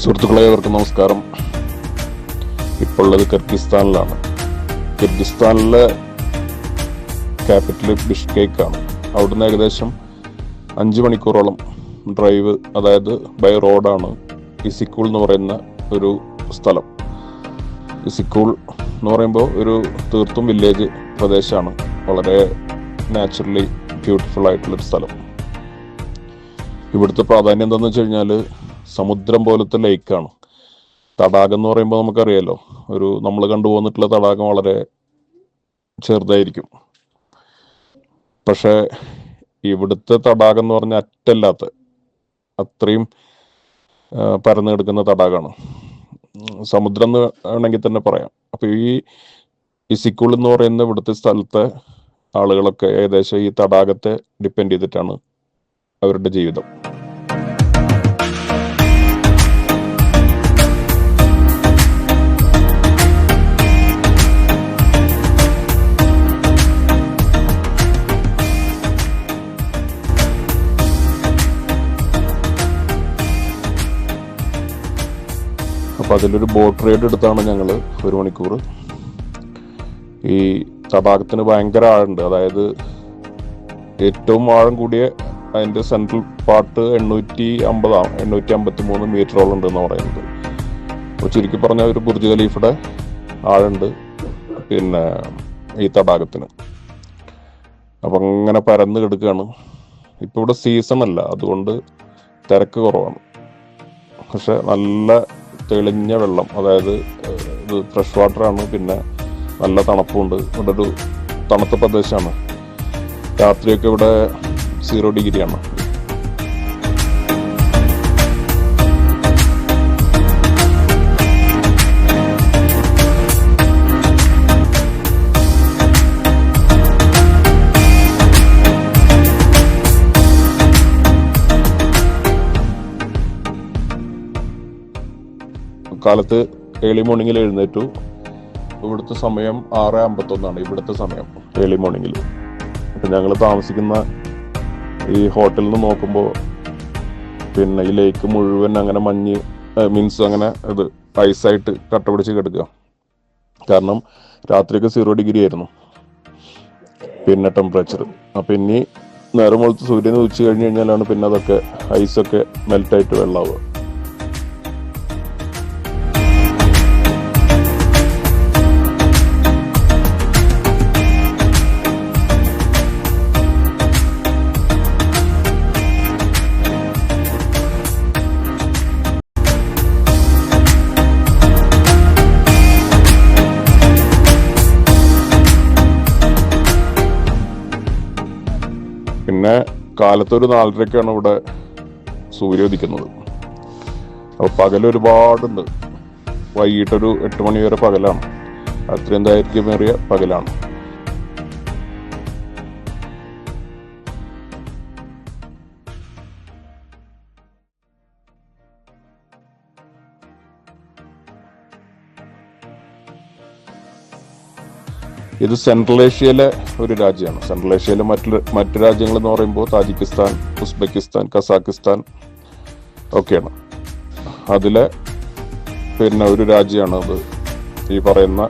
സുഹൃത്തുക്കളെ, ഏവർക്കും നമസ്കാരം. ഇപ്പോൾ ഉള്ളത് കിർഗിസ്ഥാനിലാണ്. കിർഗിസ്ഥാനിലെ ക്യാപിറ്റൽ ബിഷ്കേക്കാണ്. അവിടുന്ന് ഏകദേശം 5 മണിക്കൂറോളം ഡ്രൈവ്, അതായത് ബൈ റോഡാണ് ഇസിക്കൂൾ എന്ന് പറയുന്ന ഒരു സ്ഥലം. ഇസിക്കൂൾ എന്ന് പറയുമ്പോൾ ഒരു തീർത്തും വില്ലേജ് പ്രദേശമാണ്. വളരെ നാച്ചുറലി ബ്യൂട്ടിഫുൾ ആയിട്ടുള്ളൊരു സ്ഥലം. ഇവിടുത്തെ പ്രാധാന്യം എന്താണെന്ന് വെച്ച് കഴിഞ്ഞാൽ സമുദ്രം പോലത്തെ ലേക്കാണ്. തടാകം എന്ന് പറയുമ്പോൾ നമുക്കറിയാലോ, നമ്മൾ കണ്ടുപോന്നിട്ടുള്ള തടാകം വളരെ ചെറുതായിരിക്കും. പക്ഷെ ഇവിടുത്തെ തടാകം എന്ന് പറഞ്ഞാൽ അറ്റല്ലാത്ത അത്രയും പരന്നു കിടക്കുന്ന തടാകമാണ്. സമുദ്രം എന്ന് വേണമെങ്കിൽ തന്നെ പറയാം. അപ്പൊ ഈ ഇസിക്കൂൾ എന്ന് പറയുന്ന ഇവിടുത്തെ സ്ഥലത്തെ ആളുകളൊക്കെ ഏകദേശം ഈ തടാകത്തെ ഡിപ്പെൻഡ് ചെയ്തിട്ടാണ് അവരുടെ ജീവിതം. അപ്പൊ അതിലൊരു ബോട്ട് റൈഡ് എടുത്താണ് ഞങ്ങൾ 1 മണിക്കൂർ. ഈ തടാകത്തിന് ഭയങ്കര ആഴമുണ്ട്. അതായത് ഏറ്റവും ആഴം കൂടിയ അതിന്റെ സെൻട്രൽ പാർട്ട് 853 മീറ്ററോളം ഉണ്ട് എന്ന് പറയുന്നത്. അപ്പോൾ ചുരുക്കി പറഞ്ഞ ഒരു ബുർജ് ഖലീഫയുടെ ആഴുണ്ട് പിന്നെ ഈ തടാകത്തിന്. അപ്പൊ അങ്ങനെ പരന്ന് കിടക്കുകയാണ്. ഇപ്പൊ ഇവിടെ സീസൺ അല്ല, അതുകൊണ്ട് തിരക്ക് കുറവാണ്. പക്ഷെ നല്ല തെളിഞ്ഞ വെള്ളം, അതായത് ഇത് ഫ്രഷ് വാട്ടറാണ്. പിന്നെ നല്ല തണുപ്പുണ്ട്. ഇവിടെ ഒരു തണുത്ത പ്രദേശമാണ്. രാത്രിയൊക്കെ ഇവിടെ 0 ഡിഗ്രിയാണ്. കാലത്ത് ഏർലി മോർണിംഗിൽ എഴുന്നേറ്റു. ഇവിടുത്തെ സമയം 6:51 ഇവിടുത്തെ സമയം ഏർലി മോർണിംഗിൽ. അപ്പം ഞങ്ങൾ താമസിക്കുന്ന ഈ ഹോട്ടലിൽ നിന്ന് നോക്കുമ്പോൾ പിന്നെ ഈ ലേക്ക് മുഴുവൻ അങ്ങനെ മീൻസ് അങ്ങനെ ഇത് ഐസായിട്ട് കട്ട പിടിച്ച് കിടക്കുക. കാരണം രാത്രിയൊക്കെ 0 ഡിഗ്രി ആയിരുന്നു പിന്നെ ടെമ്പറേച്ചർ. അപ്പം ഇനി നേരം വെളുത്ത് സൂര്യൻ ഉദിച്ചു കഴിഞ്ഞ് കഴിഞ്ഞാലാണ് പിന്നെ അതൊക്കെ ഐസൊക്കെ മെൽറ്റായിട്ട് വെള്ളമാവുക. പിന്നെ കാലത്തൊരു 4:30 ഇവിടെ സൂര്യ ഉദിക്കുന്നത്. അപ്പൊ പകൽ ഒരുപാടുണ്ട്. വൈകിട്ടൊരു 8 മണി വരെ പകലാണ്. അത്രയും ദൈർഘ്യമേറിയ പകലാണ്. ഇത് സെൻട്രൽ ഏഷ്യയിലെ ഒരു രാജ്യമാണ്. സെൻട്രൽ ഏഷ്യയിലെ മറ്റു രാജ്യങ്ങൾ എന്ന് പറയുമ്പോൾ താജിക്കിസ്ഥാൻ, ഉസ്ബെക്കിസ്ഥാൻ, കസാക്കിസ്ഥാൻ ഒക്കെയാണ്. അതിലെ പിന്നെ ഒരു രാജ്യമാണ് അത് ഈ പറയുന്ന